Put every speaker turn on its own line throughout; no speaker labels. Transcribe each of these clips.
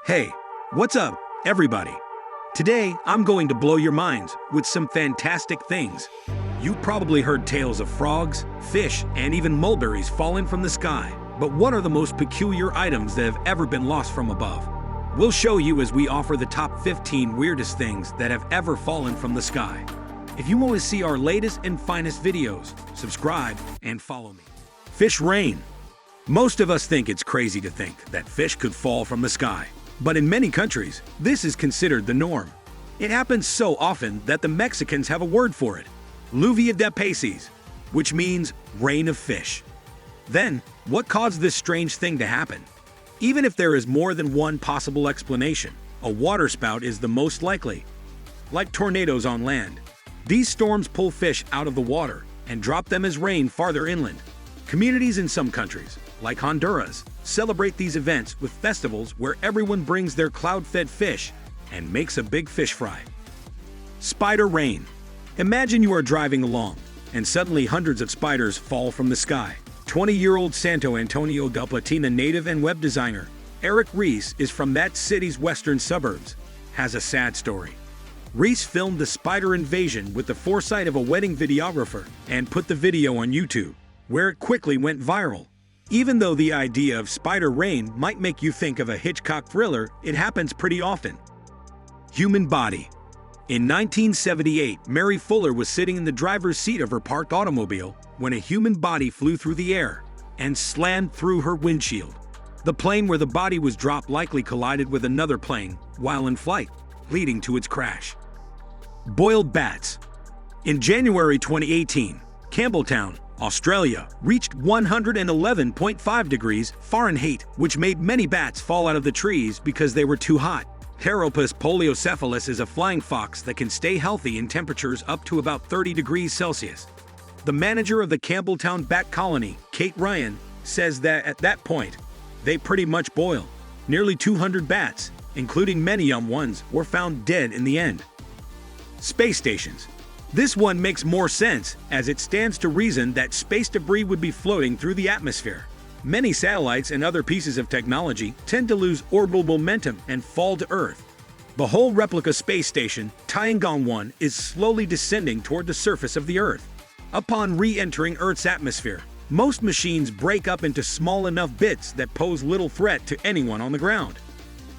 Hey, what's up, everybody? Today, I'm going to blow your minds with some fantastic things. You've probably heard tales of frogs, fish, and even mulberries falling from the sky. But what are the most peculiar items that have ever been lost from above? We'll show you as we offer the top 15 weirdest things that have ever fallen from the sky. If you want to see our latest and finest videos, subscribe and follow me. Fish rain. Most of us think it's crazy to think that fish could fall from the sky. But in many countries, this is considered the norm. It happens so often that the Mexicans have a word for it, lluvia de peces, which means rain of fish. Then, what caused this strange thing to happen? Even if there is more than one possible explanation, a waterspout is the most likely. Like tornadoes on land, these storms pull fish out of the water and drop them as rain farther inland. Communities in some countries, like Honduras, celebrate these events with festivals where everyone brings their cloud-fed fish and makes a big fish fry. Spider rain. Imagine you are driving along, and suddenly hundreds of spiders fall from the sky. 20-year-old Santo Antonio del Platina native and web designer Eric Reese is from that city's western suburbs. Has a sad story. Reese filmed the spider invasion with the foresight of a wedding videographer and put the video on YouTube, where it quickly went viral. Even though the idea of spider rain might make you think of a Hitchcock thriller, it happens pretty often. Human body. In 1978, Mary Fuller was sitting in the driver's seat of her parked automobile when a human body flew through the air and slammed through her windshield. The plane where the body was dropped likely collided with another plane while in flight, leading to its crash. Boiled bats. In January 2018, Campbelltown, Australia, reached 111.5 degrees Fahrenheit, which made many bats fall out of the trees because they were too hot. Pteropus poliocephalus is a flying fox that can stay healthy in temperatures up to about 30 degrees Celsius. The manager of the Campbelltown bat colony, Kate Ryan, says that at that point, they pretty much boil. Nearly 200 bats, including many young ones, were found dead in the end. Space stations. This one makes more sense, as it stands to reason that space debris would be floating through the atmosphere. Many satellites and other pieces of technology tend to lose orbital momentum and fall to Earth. The whole replica space station, Tiangong-1, is slowly descending toward the surface of the Earth. Upon re-entering Earth's atmosphere, most machines break up into small enough bits that pose little threat to anyone on the ground.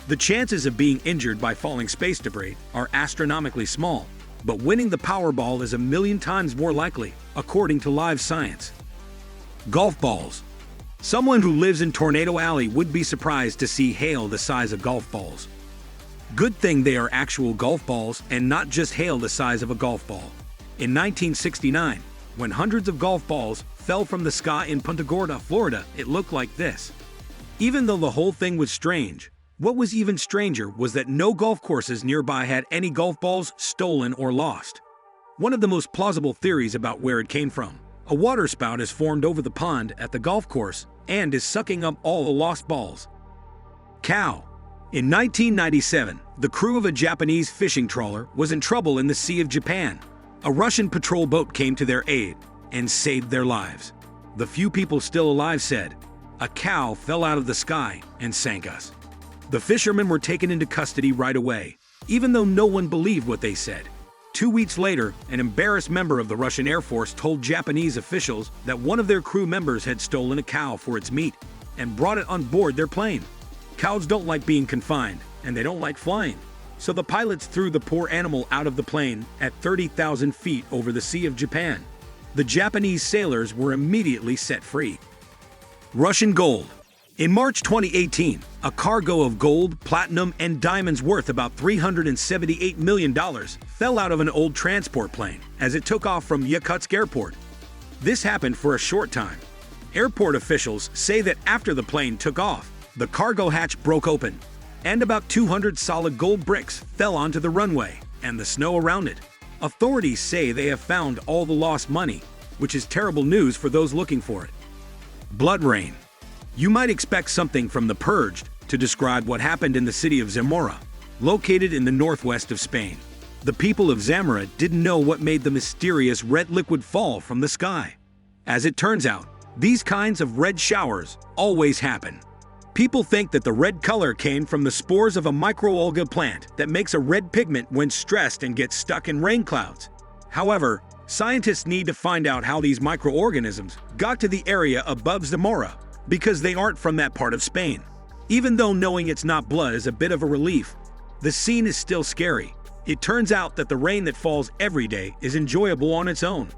The chances of being injured by falling space debris are astronomically small, but winning the Powerball is 1,000,000 times more likely, according to Live Science. Golf balls. Someone who lives in Tornado Alley would be surprised to see hail the size of golf balls. Good thing they are actual golf balls and not just hail the size of a golf ball. In 1969, when hundreds of golf balls fell from the sky in Punta Gorda, Florida, it looked like this. Even though the whole thing was strange, what was even stranger was that no golf courses nearby had any golf balls stolen or lost. One of the most plausible theories about where it came from: a waterspout has formed over the pond at the golf course and is sucking up all the lost balls. Cow. In 1997, the crew of a Japanese fishing trawler was in trouble in the Sea of Japan. A Russian patrol boat came to their aid and saved their lives. The few people still alive said, "A cow fell out of the sky and sank us." The fishermen were taken into custody right away, even though no one believed what they said. 2 weeks later, an embarrassed member of the Russian Air Force told Japanese officials that one of their crew members had stolen a cow for its meat and brought it on board their plane. Cows don't like being confined, and they don't like flying. So the pilots threw the poor animal out of the plane at 30,000 feet over the Sea of Japan. The Japanese sailors were immediately set free. Russian gold. In March 2018, a cargo of gold, platinum, and diamonds worth about $378 million fell out of an old transport plane as it took off from Yakutsk Airport. This happened for a short time. Airport officials say that after the plane took off, the cargo hatch broke open, and about 200 solid gold bricks fell onto the runway and the snow around it. Authorities say they have found all the lost money, which is terrible news for those looking for it. Blood rain. You might expect something from The Purged to describe what happened in the city of Zamora, located in the northwest of Spain. The people of Zamora didn't know what made the mysterious red liquid fall from the sky. As it turns out, these kinds of red showers always happen. People think that the red color came from the spores of a microalga plant that makes a red pigment when stressed and gets stuck in rain clouds. However, scientists need to find out how these microorganisms got to the area above Zamora, because they aren't from that part of Spain. Even though knowing it's not blood is a bit of a relief, the scene is still scary. It turns out that the rain that falls every day is enjoyable on its own.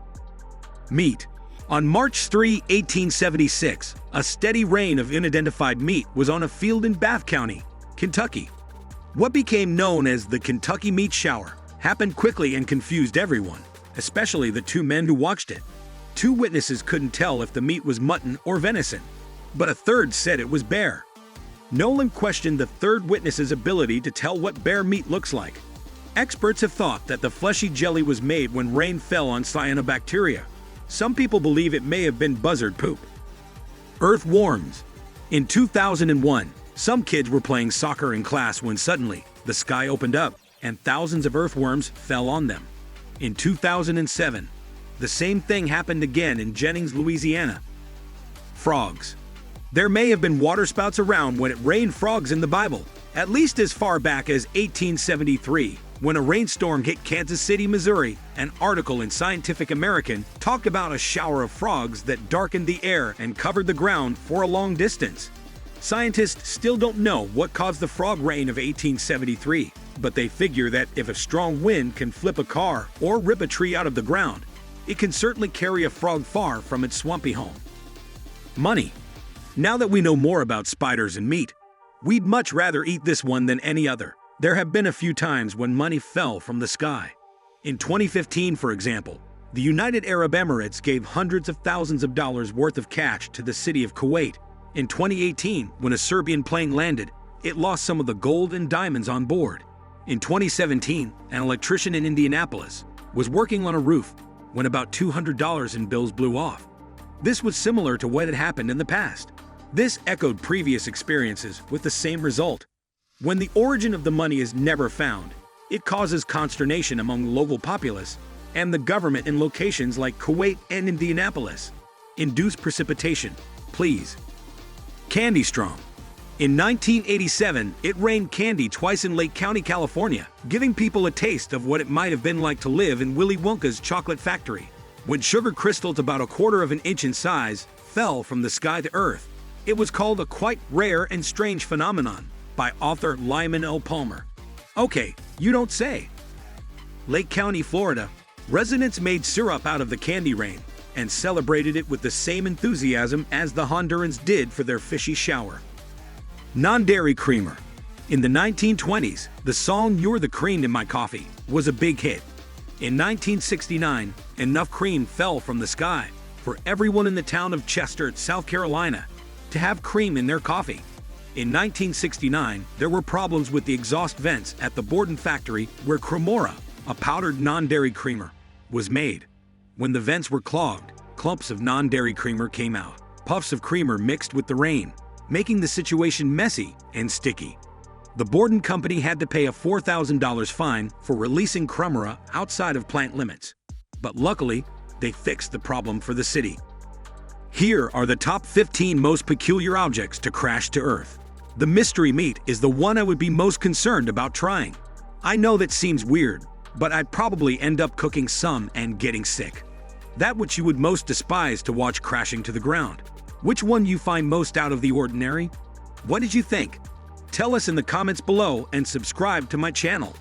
Meat. On March 3, 1876, a steady rain of unidentified meat was on a field in Bath County, Kentucky. What became known as the Kentucky meat shower happened quickly and confused everyone, especially the two men who watched it. Two witnesses couldn't tell if the meat was mutton or venison, but a third said it was bear. Nolan questioned the third witness's ability to tell what bear meat looks like. Experts have thought that the fleshy jelly was made when rain fell on cyanobacteria. Some people believe it may have been buzzard poop. Earthworms. In 2001, some kids were playing soccer in class when suddenly the sky opened up and thousands of earthworms fell on them. In 2007, the same thing happened again in Jennings, Louisiana. Frogs. There may have been waterspouts around when it rained frogs in the Bible, at least as far back as 1873, when a rainstorm hit Kansas City, Missouri. An article in Scientific American talked about a shower of frogs that darkened the air and covered the ground for a long distance. Scientists still don't know what caused the frog rain of 1873, but they figure that if a strong wind can flip a car or rip a tree out of the ground, it can certainly carry a frog far from its swampy home. Money. Now that we know more about spiders and meat, we'd much rather eat this one than any other. There have been a few times when money fell from the sky. In 2015, for example, the United Arab Emirates gave hundreds of thousands of dollars worth of cash to the city of Kuwait. In 2018, when a Serbian plane landed, it lost some of the gold and diamonds on board. In 2017, an electrician in Indianapolis was working on a roof when about $200 in bills blew off. This was similar to what had happened in the past. This echoed previous experiences with the same result. When the origin of the money is never found, it causes consternation among the local populace and the government in locations like Kuwait and Indianapolis. Induce precipitation, please. Candy Strom. In 1987, it rained candy twice in Lake County, California, giving people a taste of what it might have been like to live in Willy Wonka's chocolate factory. When sugar crystals about a quarter of an inch in size fell from the sky to earth, it was called a quite rare and strange phenomenon by author Lyman L. Palmer. Okay, you don't say. Lake County, Florida, residents made syrup out of the candy rain and celebrated it with the same enthusiasm as the Hondurans did for their fishy shower. Nondairy Creamer. In the 1920s, the song "You're the Cream in My Coffee" was a big hit. In 1969, enough cream fell from the sky for everyone in the town of Chester, South Carolina, to have cream in their coffee. In 1969, there were problems with the exhaust vents at the Borden factory where Cremora, a powdered non-dairy creamer, was made. When the vents were clogged, clumps of non-dairy creamer came out. Puffs of creamer mixed with the rain, making the situation messy and sticky. The Borden company had to pay a $4,000 fine for releasing Cremora outside of plant limits. But luckily, they fixed the problem for the city. Here are the top 15 most peculiar objects to crash to Earth. The mystery meat is the one I would be most concerned about trying. I know that seems weird, but I'd probably end up cooking some and getting sick. That which you would most despise to watch crashing to the ground. Which one you find most out of the ordinary? What did you think? Tell us in the comments below and subscribe to my channel.